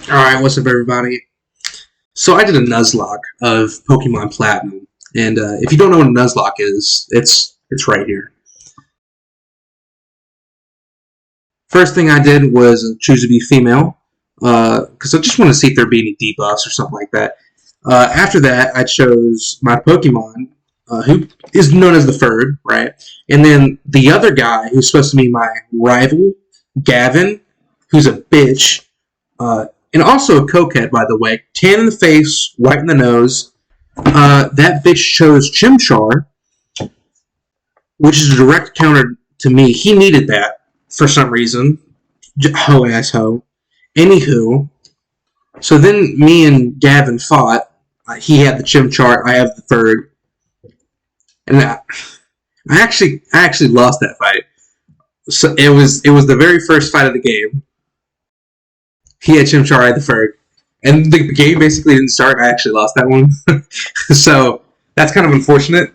Alright, what's up, everybody? So I did a Nuzlocke of Pokemon Platinum, and if you don't know what a Nuzlocke is, it's right here. First thing I did was choose to be female, because I just want to see if there'd be any debuffs or something like that. After that, I chose my Pokemon, who is known as the FERG, right? And then the other guy, who's supposed to be my rival, Gavin, who's a bitch, and also a cokehead, by the way. Tan in the face, white in the nose. That bitch chose Chimchar, which is a direct counter to me. He needed that for some reason. Ho ass ho. Anywho, so then me and Gavin fought. He had the Chimchar, I have the FERG. And I actually lost that fight. So it was the very first fight of the game. He had Chimchar, I had the FERG. And the game basically didn't start. I actually lost that one. So that's kind of unfortunate.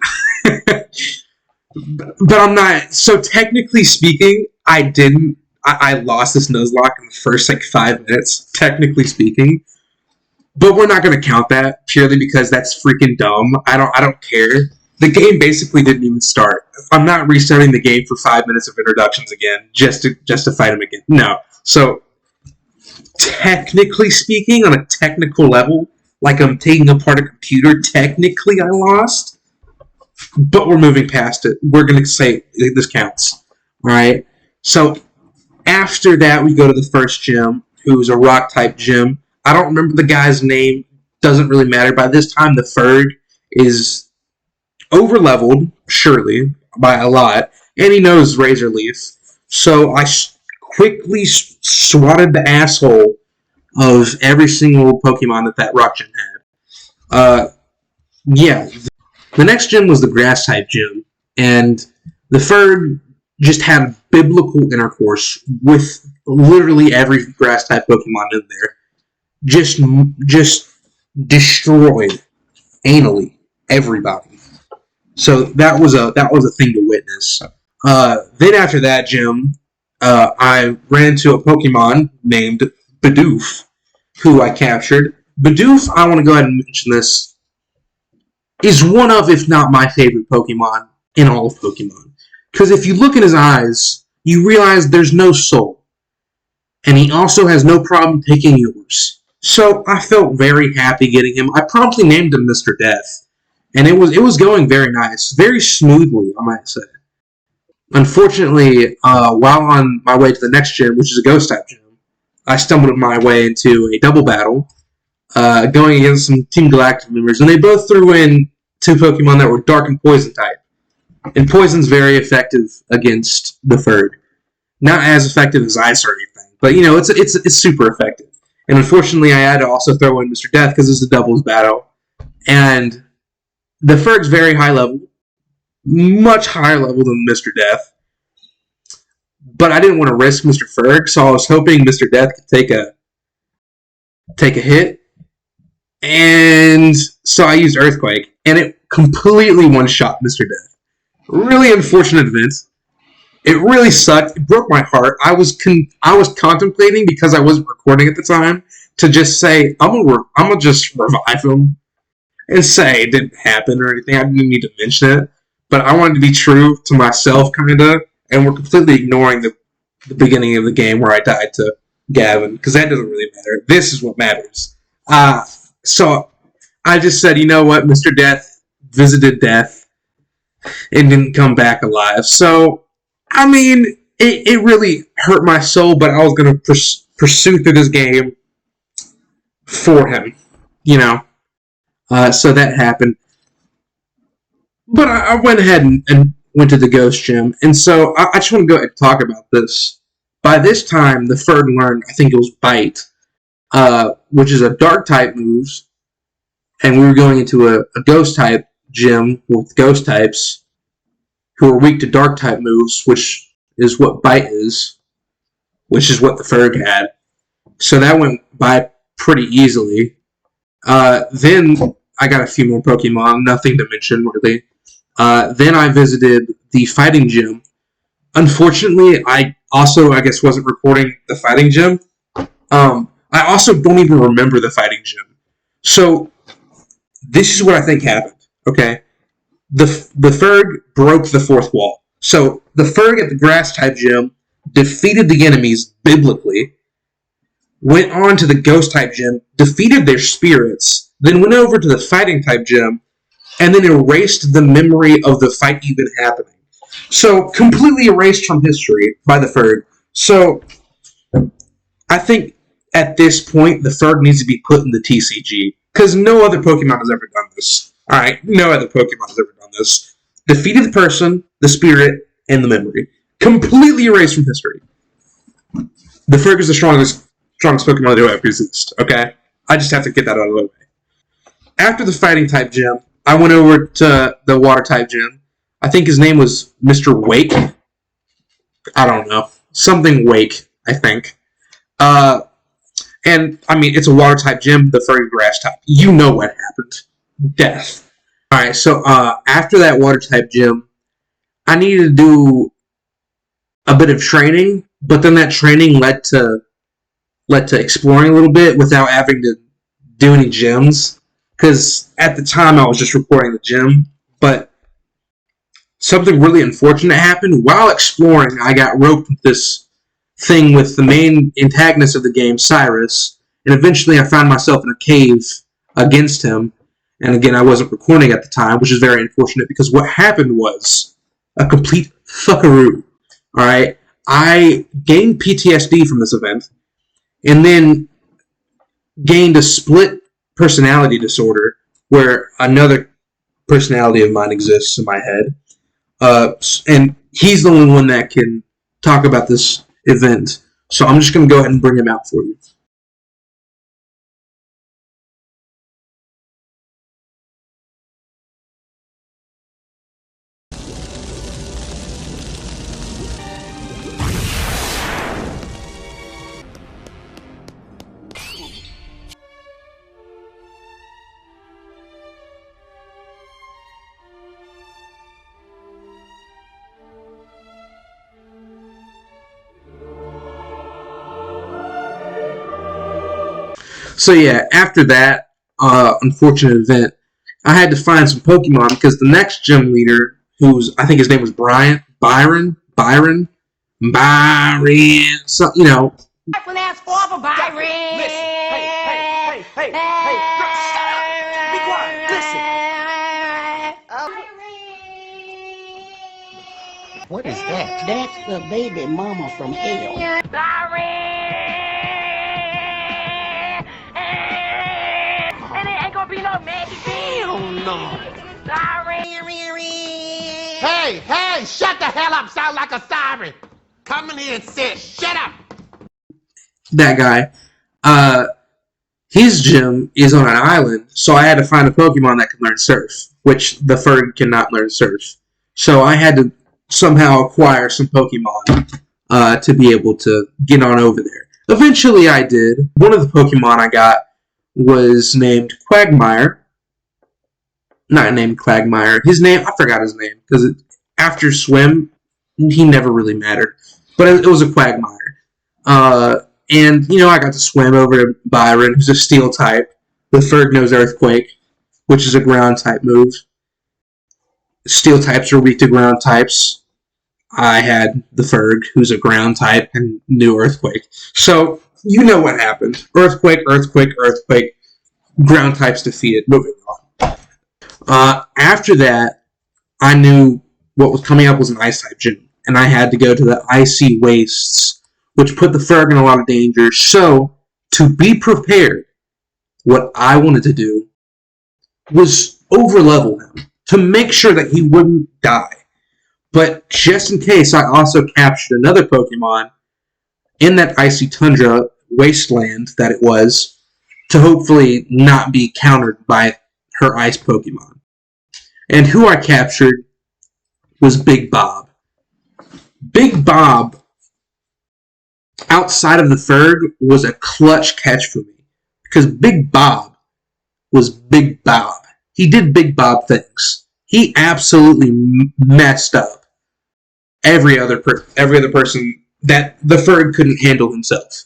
But I'm not. So technically speaking, I lost this Nuzelock in the first 5 minutes, technically speaking. But we're not going to count that purely because that's freaking dumb. I don't care. The game basically didn't even start. I'm not restarting the game for 5 minutes of introductions again just to fight him again. No. So technically speaking, on a technical level, like I'm taking apart a computer, technically I lost. But we're moving past it. We're going to say this counts. Alright? So after that, we go to the first gym, who's a rock-type gym. I don't remember the guy's name. Doesn't really matter. By this time, the FERG is over-leveled, surely, by a lot. And he knows Razor Leaf. So I quickly swatted the asshole of every single Pokemon that rock gym had. Yeah. The next gym was the Grass-type gym. And the FERG just had biblical intercourse with literally every Grass-type Pokemon in there. Just destroyed anally everybody. So that was a thing to witness. Then after that gym, I ran into a Pokemon named Bidoof, who I captured. Bidoof, I want to go ahead and mention this, is one of, if not my favorite Pokemon in all of Pokemon. Because if you look in his eyes, you realize there's no soul. And he also has no problem taking yours. So I felt very happy getting him. I promptly named him Mr. Death. And it was going very nice. Very smoothly, I might say. Unfortunately, while on my way to the next gym, which is a Ghost-type gym, I stumbled my way into a double battle, going against some Team Galactic members, and they both threw in two Pokemon that were Dark and Poison-type. And Poison's very effective against the FERG. Not as effective as Ice or anything, but it's super effective. And unfortunately, I had to also throw in Mr. Death because it's a doubles battle. And the FERG's very high level, much higher level than Mr. Death. But I didn't want to risk Mr. FERG, so I was hoping Mr. Death could take a hit. And so I used Earthquake, and it completely one-shot Mr. Death. Really unfortunate event. It really sucked. It broke my heart. I was contemplating, because I wasn't recording at the time, to just say, I'm gonna just revive him and say it didn't happen or anything. I didn't need to mention it. But I wanted to be true to myself, kind of, and we're completely ignoring the beginning of the game where I died to Gavin, because that doesn't really matter. This is what matters. So I just said, you know what, Mr. Death visited death and didn't come back alive. So, I mean, it really hurt my soul, but I was going to pursue through this game for him, so that happened. But I went ahead and went to the Ghost Gym, and so I just want to go ahead and talk about this. By this time, the FERG learned, I think it was Bite, which is a Dark-type move, and we were going into a Ghost-type gym with Ghost types who are weak to Dark-type moves, which is what Bite is, which is what the FERG had. So that went by pretty easily. Then I got a few more Pokemon, nothing to mention, really. Then I visited the fighting gym. Unfortunately, I guess, wasn't recording the fighting gym. I also don't even remember the fighting gym. So this is what I think happened. Okay, the FERG broke the fourth wall. So the FERG at the grass type gym defeated the enemies biblically, went on to the ghost type gym, defeated their spirits, then went over to the fighting type gym, and then erased the memory of the fight even happening. So completely erased from history by the FERG. So I think at this point the FERG needs to be put in the TCG because no other Pokemon has ever done this. All right, no other Pokemon has ever done this. Defeated the person, the spirit, and the memory. Completely erased from history. The FERG is the strongest Pokemon to ever exist. Okay, I just have to get that out of the way. After the fighting type gym, I went over to the water type gym. I think his name was Mr. Wake. I don't know. Something Wake, I think. And, I mean, it's a water type gym, the furry grass type. You know what happened. Death. Alright, so after that water type gym, I needed to do a bit of training, but then that training led to exploring a little bit without having to do any gyms. Because at the time I was just recording the gym, but something really unfortunate happened. While exploring, I got roped with this thing with the main antagonist of the game, Cyrus, and eventually I found myself in a cave against him. And again, I wasn't recording at the time, which is very unfortunate because what happened was a complete fuckaroo. Alright? I gained PTSD from this event, and then gained a split personality disorder where another personality of mine exists in my head. And he's the only one that can talk about this event. So I'm just going to go ahead and bring him out for you. So yeah, after that unfortunate event, I had to find some Pokemon because the next gym leader, who's I think his name was Byron, so, you know. Listen, hey, shut up! Be quiet, listen. What is that? That's the baby mama from hell. And it ain't gonna be no magic. Hell no. Hey, shut the hell up, sound like a siren. Come in here and sit, shut up. That guy. His gym is on an island, so I had to find a Pokemon that can learn Surf, which the Ferg cannot learn Surf. So I had to somehow acquire some Pokemon to be able to get on over there. Eventually I did. One of the Pokemon I got was named Quagmire. Not named Quagmire. His name, I forgot his name, because after Swim, he never really mattered. But it was a Quagmire. And, you know, I got to swim over to Byron, who's a Steel type. The Ferg knows Earthquake, which is a ground type move. Steel types are weak to ground types. I had the Ferg, who's a ground type, and knew Earthquake. So, you know what happened. Earthquake, ground types defeated. Moving on. After that, I knew what was coming up was an Ice type gym, and I had to go to the Icy Wastes, which put the Ferg in a lot of danger. So, to be prepared, what I wanted to do was overlevel him to make sure that he wouldn't die. But just in case, I also captured another Pokemon in that icy tundra wasteland that it was to hopefully not be countered by her ice Pokemon. And who I captured was Big Bob. Big Bob, outside of the Ferg, was a clutch catch for me. Because Big Bob was Big Bob. He did Big Bob things. He absolutely messed up every other person that the Ferg couldn't handle himself.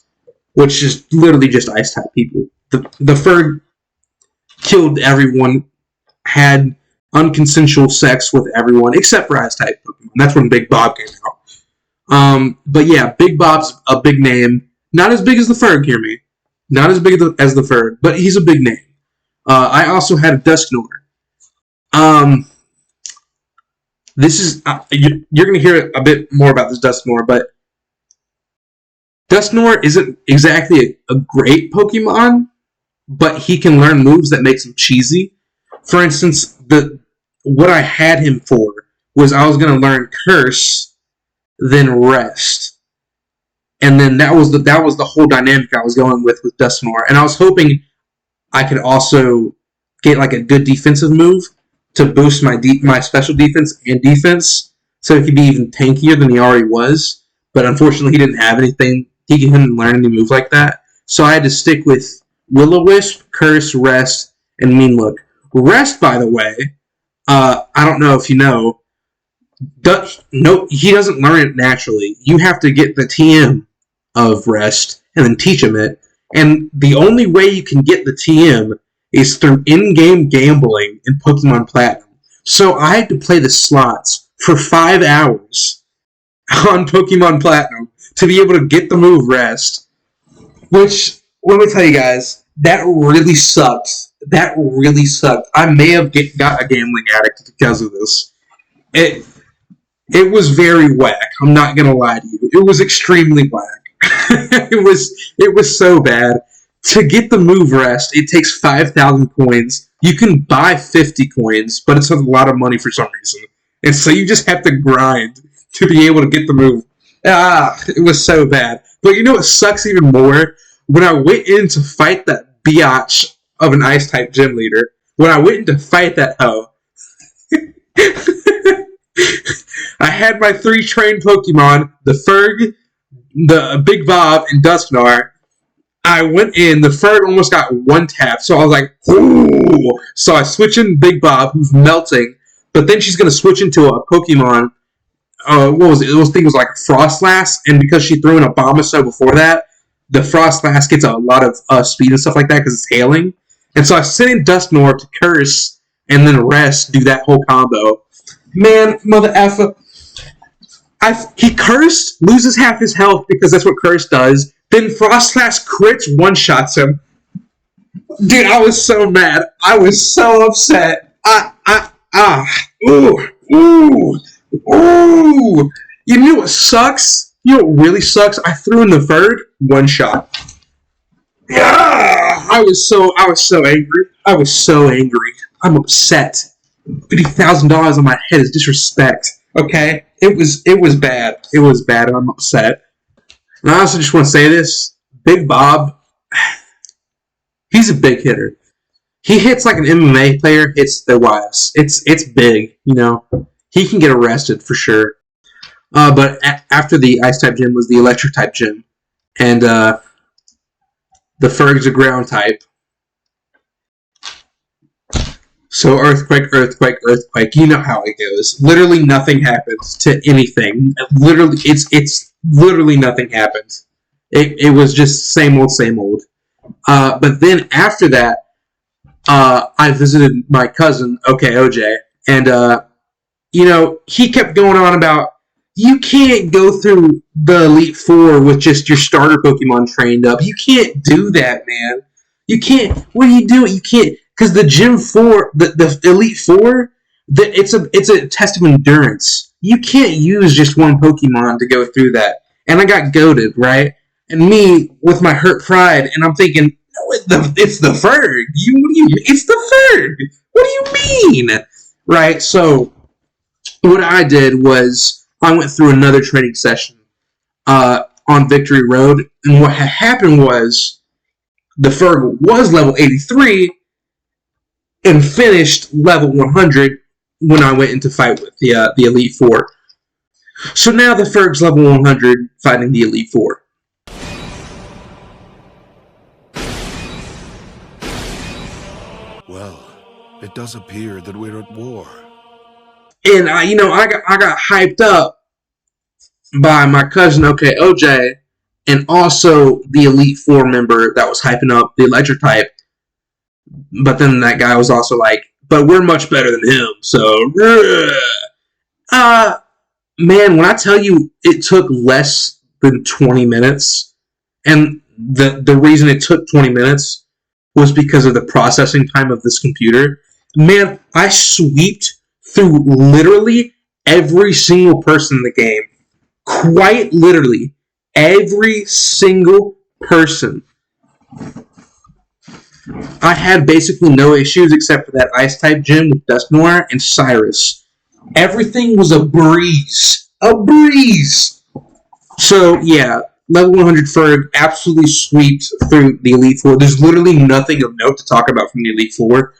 which is literally just Ice-type people. The FERG killed everyone, had unconsensual sex with everyone, except for Ice-type Pokemon. That's when Big Bob came out. But yeah, Big Bob's a big name. Not as big as the FERG, hear me. Not as big as the FERG, but he's a big name. I also had a Dusknoir. This is you're going to hear a bit more about this Dusknoir, but Dusknoir isn't exactly a great Pokemon, but he can learn moves that makes him cheesy. For instance, what I had him for was I was going to learn Curse, then Rest, and then that was the whole dynamic I was going with Dusknoir, and I was hoping I could also get like a good defensive move to boost my special defense and defense, so he could be even tankier than he already was. But unfortunately, he didn't have anything. He couldn't learn any move like that. So I had to stick with Will-O-Wisp, Curse, Rest, and Mean Look. Rest, by the way, I don't know if you know, no, he doesn't learn it naturally. You have to get the TM of Rest and then teach him it. And the only way you can get the TM is through in-game gambling in Pokemon Platinum. So I had to play the slots for 5 hours on Pokemon Platinum to be able to get the move Rest. Which, let me tell you guys, that really sucked. That really sucked. I may have got a gambling addict because of this. It was very whack. I'm not gonna lie to you. It was extremely whack. it was so bad. To get the move Rest, it takes 5,000 coins. You can buy 50 coins, but it's a lot of money for some reason. And so you just have to grind to be able to get the move. It was so bad. But you know what sucks even more? When I went in to fight that biatch of an Ice-type gym leader, when I went in to fight that hoe, I had my 3 trained Pokemon, the FERG, the Big Bob, and Dusknoir. I went in, the FERG almost got 1 tap, so I was like, ooh! So I switch in Big Bob, who's melting, but then she's going to switch into a Pokemon, what was it? Those things was like Frostlass, and because she threw in a Bombasou before that, the Frostlass gets a lot of speed and stuff like that because it's hailing. And so I sent in Dusknoir to Curse, and then Rest, do that whole combo. Man, mother effer. He cursed, loses half his health because that's what Curse does. Then Frostlass crits, one-shots him. Dude, I was so mad. I was so upset. Ooh. You know what sucks? You know what really sucks? I threw in the FERG, one-shot. Yeah! I was so angry. I was so angry. I'm upset. $50,000 on my head is disrespect. Okay? It was bad. It was bad, and I'm upset. And I also just want to say this. Big Bob, he's a big hitter. He hits like an MMA player hits their wives. It's big, you know. He can get arrested for sure. But after the Ice-type gym was the Electric-type gym. And the FERG's a ground type. So Earthquake. You know how it goes. Literally nothing happens to anything. Literally, it's literally nothing happened. It was just same old. But then after that, I visited my cousin, OJ, and you know, he kept going on about you can't go through the Elite Four with just your starter Pokemon trained up. You can't do that, man. You can't. What are you doing? You can't. Because the Gym 4, the Elite Four, it's a test of endurance. You can't use just one Pokemon to go through that. And I got goated, right? And me, with my hurt pride, and I'm thinking, no, it's the FERG. What do you mean? It's the FERG. What do you mean? Right? So, what I did was, I went through another training session on Victory Road, and what had happened was, the FERG was level 83, and finished level 100 when I went into fight with the Elite Four. So now the FERG's level 100 fighting the Elite Four. Well, it does appear that we're at war. And I got hyped up by my cousin, OJ, and also the Elite Four member that was hyping up the electric type. But then that guy was also like, but we're much better than him, so man, when I tell you it took less than 20 minutes, and the reason it took 20 minutes was because of the processing time of this computer. Man, I sweeped through literally every single person in the game. Quite literally, every single person. I had basically no issues except for that Ice-type gym with Dusknoir and Cyrus. Everything was a breeze. A breeze! So, yeah, level 100 FERG absolutely sweeps through the Elite Four. There's literally nothing of note to talk about from the Elite Four.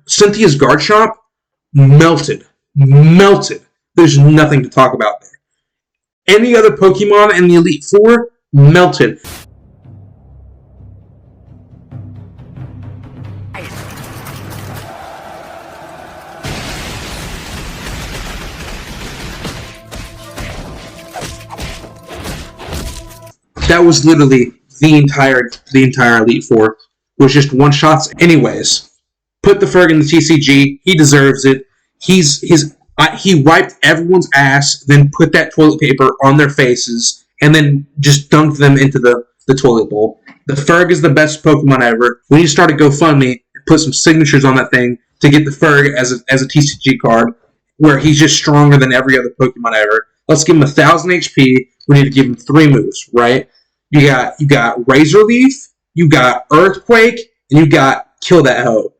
Cynthia's Garchomp, melted. Melted. There's nothing to talk about there. Any other Pokemon in the Elite Four, melted. That was literally the entire Elite Four was just one shots. Anyways, put the Ferg in the TCG. He deserves it. He wiped everyone's ass, then put that toilet paper on their faces, and then just dunked them into the toilet bowl. The Ferg is the best Pokemon ever. We need to start a GoFundMe and put some signatures on that thing to get the Ferg as a TCG card, where he's just stronger than every other Pokemon ever. Let's give him 1,000 HP. We need to give him 3 moves, right? You got Razor Leaf, you got Earthquake, and you got Kill That Hoe.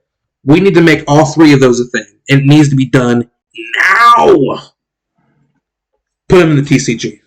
We need to make all 3 of those a thing. And it needs to be done now. Put him in the TCG.